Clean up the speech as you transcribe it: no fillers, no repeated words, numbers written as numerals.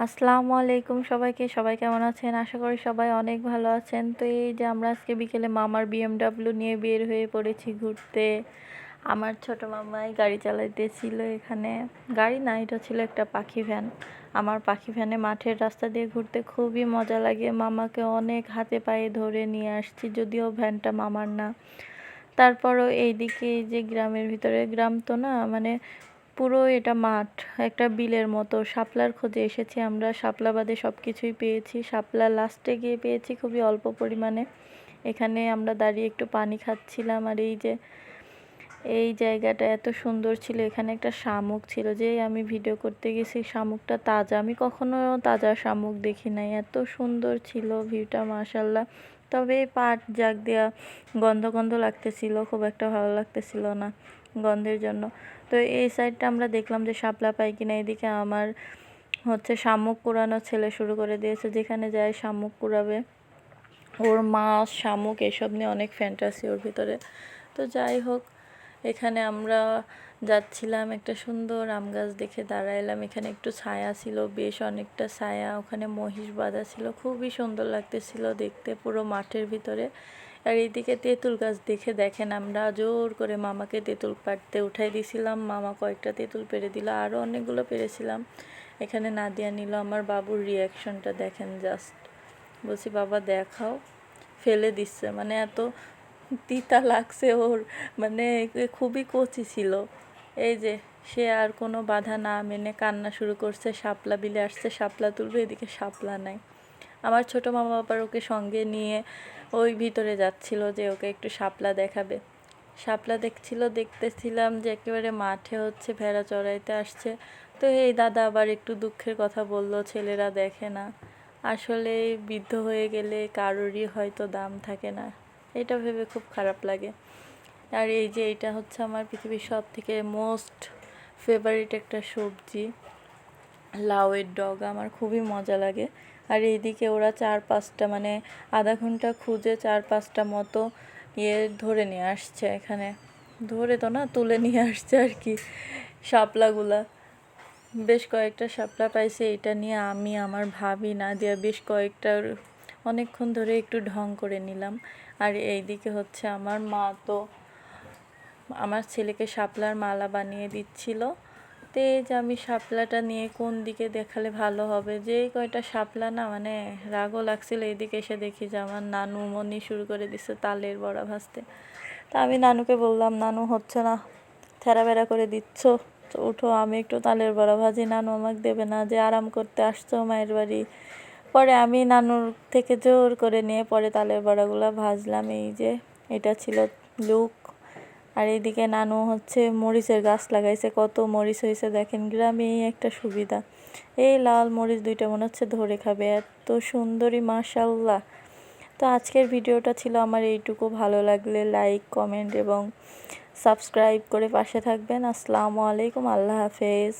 আসসালামু আলাইকুম সবাইকে। সবাই কেমন আছেন? আশা করি সবাই অনেক ভালো আছেন। তো এই যে আমরা আজকে বিকেলে মামার BMW নিয়ে বের হয়ে পড়েছি ঘুরতে। আমার ছোট মামাই গাড়ি চালাইতেছিল এখানে। গাড়ি না, এটা ছিল একটা পাখি ভ্যান। আমার পাখি ভ্যানে মাঠের রাস্তা দিয়ে ঘুরতে খুবই মজা লাগে। মামাকে অনেক হাতে পায়ে ধরে নিয়ে আসছি, যদিও ভ্যানটা মামার না। তারপরও এইদিকে এই যে গ্রামের ভিতরে, গ্রাম তো না, মানে পুরো এটা মাঠ, একটা বিলের মতো। শাপলার খোঁজে এসেছি আমরা, শাপলা বাদে সব কিছুই পেয়েছি। শাপলা লাস্টে গিয়ে পেয়েছি খুবই অল্প পরিমাণে। এখানে আমরা দাঁড়িয়ে একটু পানি খাচ্ছিলাম। আর এই যে এই জায়গাটা এত সুন্দর ছিল। এখানে একটা শামুক ছিল, যে আমি ভিডিও করতে গেছি শামুকটা তাজা, আমি কখনো তাজা শামুক দেখি নাই। এত সুন্দর ছিল ভিউটা, মাশাল্লাহ। তবে এই পাট জাগ দেওয়া গন্ধ গন্ধ লাগতেছিল, খুব একটা ভালো লাগতেছিল না গন্ধের জন্য। তো এই সাইডটা আমরা দেখলাম যে শাপলা পাই কিনা। এদিকে আমার হচ্ছে শামুক কুড়ানো ছেলে শুরু করে দিয়েছে, যেখানে যায় শামুক কুড়াবে। ওর মাছ শামুক এসব নিয়ে অনেক ফ্যান্টাসি ওর ভিতরে। তো যাই হোক, এখানে আমরা যাচ্ছিলাম, একটা সুন্দর আম গাছ দেখে দাঁড়াইলাম। এখানে একটু ছায়া ছিল, বেশ অনেকটা ছায়া। ওখানে মহিষ বাঁধা ছিল, খুবই সুন্দর লাগতেছিল দেখতে পুরো মাঠের ভিতরে। আর এইদিকে তেঁতুল গাছ দেখে দেখেন, আমরা জোর করে মামাকে তেঁতুল পাড়তে উঠাই দিয়েছিলাম। মামা কয়েকটা তেঁতুল পেড়ে দিল, আরও অনেকগুলো পেরেছিলাম। এখানে নাদিয়া নিল। আমার বাবুর রিয়াকশনটা দেখেন জাস্ট। বলছি বাবা দেখাও, ফেলে দিচ্ছে, মানে এত তিতা লাগছে ওর, মানে খুবই কচি ছিল। এই যে সে আর কোনো বাধা না মেনে কান্না শুরু করছে। শাপলা বিলে আসছে, শাপলা তুলবে, এদিকে শাপলা নাই। আমার ছোট মামা আবার ওকে সঙ্গে নিয়ে ওই ভিতরে যাচ্ছিল যে ওকে একটু শাপলা দেখাবে। শাপলা দেখতেছিলাম যে একেবারে মাঠে হচ্ছে ভেড়া চড়াইতে আসছে। তো এই দাদা আবার একটু দুঃখের কথা বলল, ছেলেরা দেখে না। আসলে বৃদ্ধ হয়ে গেলে কারোরই হয়তো দাম থাকে না, এটা ভেবে খুব খারাপ লাগে। আর এই যে এটা হচ্ছে আমার পৃথিবীর সব থেকে মোস্ট ফেভারিট একটা সবজি, লাউয়ের ডগা, আমার খুবই মজা লাগে। আর এইদিকে ওরা 4-5টা, মানে আধা ঘন্টা খুঁজে 4-5টা মতো ধরে নিয়ে আসছে এখানে। ধরে তো না, তুলে নিয়ে আসছে আর কি শাপলাগুলা। বেশ কয়েকটা শাপলা পাইছে, এটা নিয়ে আমি, আমার ভাবি নাদিয়া বেশ কয়েকটা অনেকক্ষণ ধরে একটু ঢং করে নিলাম। আর এইদিকে হচ্ছে আমার মা তো আমার ছেলেকে শাপলার মালা বানিয়ে দিচ্ছিল। তো এই যে আমি শাপলাটা নিয়ে কোন দিকে দেখালে ভালো হবে, যে কয়টা শাপলা না, মানে রাগও লাগছিল। এইদিকে এসে দেখি যে আমার নানু মনি শুরু করে দিচ্ছে তালের বড়া ভাজতে। তা আমি নানুকে বললাম, নানু হচ্ছে না, থেরা বেড়া করে দিচ্ছ, তো উঠো আমি একটু তালের বড়া ভাজি। নানু আমাকে দেবে না, যে আরাম করতে আসছো মায়ের বাড়ি। পরে আমি নানুর থেকে জোর করে নিয়ে পরে তালের বড়াগুলো ভাজলাম। এই যে এটা ছিল লুক। আর এইদিকে নানু হচ্ছে মরিচের গাছ লাগাইছে, কত মরিচ হয়েছে দেখেন। গ্রামে এই একটা সুবিধা, এই লাল মরিচ দুইটা মনে হচ্ছে ধরে খাবে, এত সুন্দরী মাশাল্লাহ। তো আজকের ভিডিওটা ছিল আমার এইটুকু। ভালো লাগলে লাইক, কমেন্ট এবং সাবস্ক্রাইব করে পাশে থাকবেন। আসসালামু আলাইকুম, আল্লাহ হাফেজ।